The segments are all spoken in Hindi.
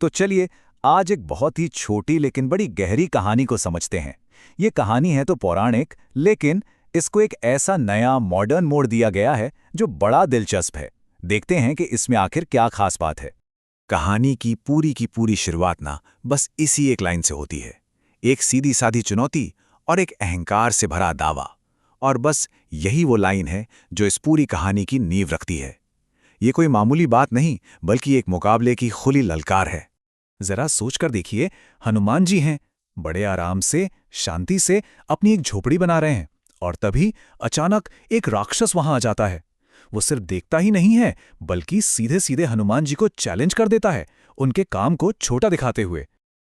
तो चलिए आज एक बहुत ही छोटी लेकिन बड़ी गहरी कहानी को समझते हैं। ये कहानी है तो पौराणिक, लेकिन इसको एक ऐसा नया मॉडर्न मोड़ दिया गया है जो बड़ा दिलचस्प है। देखते हैं कि इसमें आखिर क्या खास बात है। कहानी की पूरी शुरुआत ना बस इसी एक लाइन से होती है। एक सीधी सादी चुनौती और एक अहंकार से भरा दावा। और बस यही वो लाइन है जो इस पूरी कहानी की नींव रखती है। ये कोई मामूली बात नहीं, बल्कि एक मुकाबले की खुली ललकार है। जरा सोचकर देखिए, हनुमान जी हैं, बड़े आराम से, शांति से अपनी एक झोपड़ी बना रहे हैं, और तभी अचानक एक राक्षस वहां आ जाता है। वो सिर्फ देखता ही नहीं है, बल्कि सीधे सीधे हनुमान जी को चैलेंज कर देता है, उनके काम को छोटा दिखाते हुए।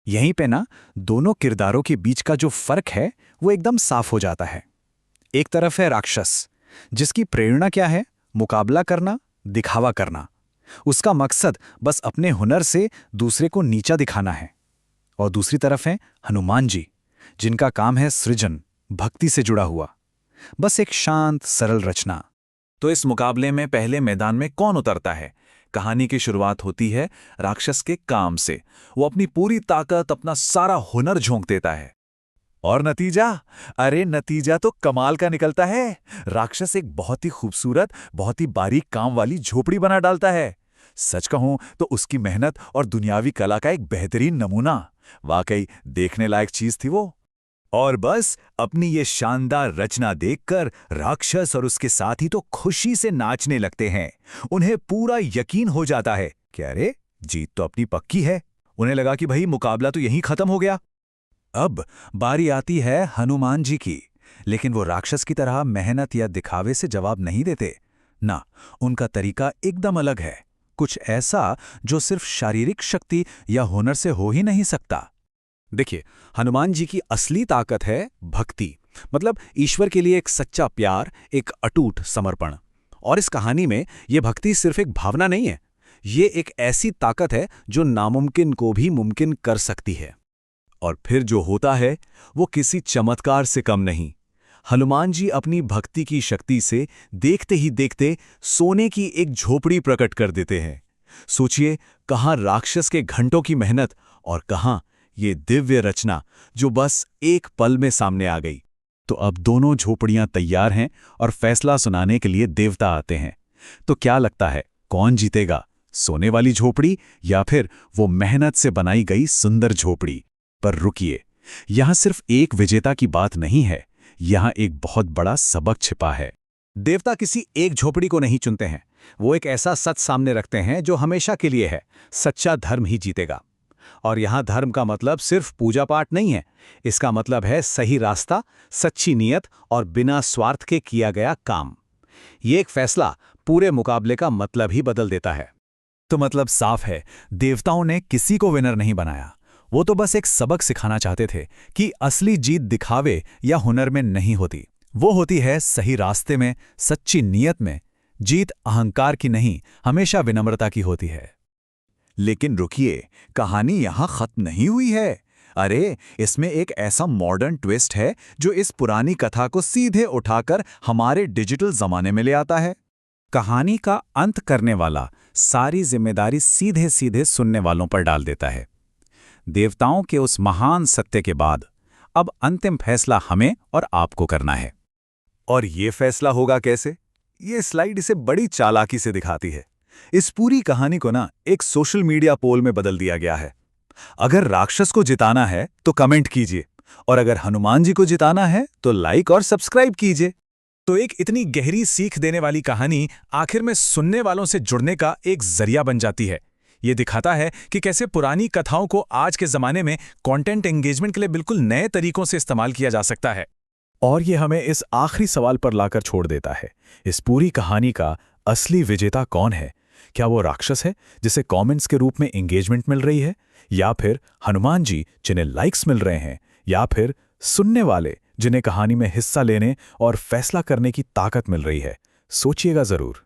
यहीं पे ना दोनों किरदारों के बीच का जो फर्क है वो एकदम साफ हो जाता है। एक तरफ है राक्षस, जिसकी प्रेरणा क्या है? मुकाबला करना, दिखावा करना। उसका मकसद बस अपने हुनर से दूसरे को नीचा दिखाना है। और दूसरी तरफ है हनुमान जी, जिनका काम है सृजन, भक्ति से जुड़ा हुआ, बस एक शांत सरल रचना। तो इस मुकाबले में पहले मैदान में कौन उतरता है? कहानी की शुरुआत होती है राक्षस के काम से। वो अपनी पूरी ताकत, अपना सारा हुनर झोंक देता है। और नतीजा? अरे नतीजा तो कमाल का निकलता है। राक्षस एक बहुत ही खूबसूरत, बहुत ही बारीक काम वाली झोपड़ी बना डालता है। सच कहूं तो उसकी मेहनत और दुनियावी कला का एक बेहतरीन नमूना। वाकई देखने लायक चीज थी वो। और बस अपनी ये शानदार रचना देखकर राक्षस और उसके साथी तो खुशी से नाचने लगते हैं। उन्हें पूरा यकीन हो जाता है कि अरे जीत तो अपनी पक्की है। उन्हें लगा कि भाई मुकाबला तो यहीं खत्म हो गया। अब बारी आती है हनुमान जी की, लेकिन वो राक्षस की तरह मेहनत या दिखावे से जवाब नहीं देते। ना, उनका तरीका एकदम अलग है। कुछ ऐसा जो सिर्फ शारीरिक शक्ति या हुनर से हो ही नहीं सकता। देखिए, हनुमान जी की असली ताकत है भक्ति, मतलब ईश्वर के लिए एक सच्चा प्यार, एक अटूट समर्पण। और इस कहानी में ये भक्ति सिर्फ एक भावना नहीं है, ये एक ऐसी ताकत है जो नामुमकिन को भी मुमकिन कर सकती है। और फिर जो होता है वो किसी चमत्कार से कम नहीं। हनुमान जी अपनी भक्ति की शक्ति से देखते ही देखते सोने की एक झोपड़ी प्रकट कर देते हैं। सोचिए, कहाँ राक्षस के घंटों की मेहनत और कहाँ ये दिव्य रचना जो बस एक पल में सामने आ गई। तो अब दोनों झोपड़ियां तैयार हैं और फैसला सुनाने के लिए देवता आते हैं। तो क्या लगता है कौन जीतेगा, सोने वाली झोपड़ी या फिर वो मेहनत से बनाई गई सुंदर झोपड़ी? पर रुकिए, यहां सिर्फ एक विजेता की बात नहीं है, यहां एक बहुत बड़ा सबक छिपा है। देवता किसी एक झोपड़ी को नहीं चुनते हैं, वो एक ऐसा सच सामने रखते हैं जो हमेशा के लिए है, सच्चा धर्म ही जीतेगा। और यहां धर्म का मतलब सिर्फ पूजा पाठ नहीं है, इसका मतलब है सही रास्ता, सच्ची नीयत और बिना स्वार्थ के किया गया काम। ये एक फैसला पूरे मुकाबले का मतलब ही बदल देता है। तो मतलब साफ है, देवताओं ने किसी को विनर नहीं बनाया। वो तो बस एक सबक सिखाना चाहते थे कि असली जीत दिखावे या हुनर में नहीं होती, वो होती है सही रास्ते में, सच्ची नीयत में। जीत अहंकार की नहीं, हमेशा विनम्रता की होती है। लेकिन रुकिए, कहानी यहां खत्म नहीं हुई है। अरे इसमें एक ऐसा मॉडर्न ट्विस्ट है जो इस पुरानी कथा को सीधे उठाकर हमारे डिजिटल जमाने में ले आता है। कहानी का अंत करने वाला सारी जिम्मेदारी सीधे सीधे सुनने वालों पर डाल देता है। देवताओं के उस महान सत्य के बाद अब अंतिम फैसला हमें और आपको करना है। और ये फैसला होगा कैसे? ये स्लाइड इसे बड़ी चालाकी से दिखाती है। इस पूरी कहानी को ना एक सोशल मीडिया पोल में बदल दिया गया है। अगर राक्षस को जिताना है तो कमेंट कीजिए, और अगर हनुमान जी को जिताना है तो लाइक और सब्सक्राइब कीजिए। तो एक इतनी गहरी सीख देने वाली कहानी आखिर में सुनने वालों से जुड़ने का एक जरिया बन जाती है। ये दिखाता है कि कैसे पुरानी कथाओं को आज के जमाने में कंटेंट एंगेजमेंट के लिए बिल्कुल नए तरीकों से इस्तेमाल किया जा सकता है। और ये हमें इस आखिरी सवाल पर लाकर छोड़ देता है, इस पूरी कहानी का असली विजेता कौन है? क्या वो राक्षस है जिसे कमेंट्स के रूप में एंगेजमेंट मिल रही है, या फिर हनुमान जी जिन्हें लाइक्स मिल रहे हैं, या फिर सुनने वाले जिन्हें कहानी में हिस्सा लेने और फैसला करने की ताकत मिल रही है? सोचिएगा जरूर।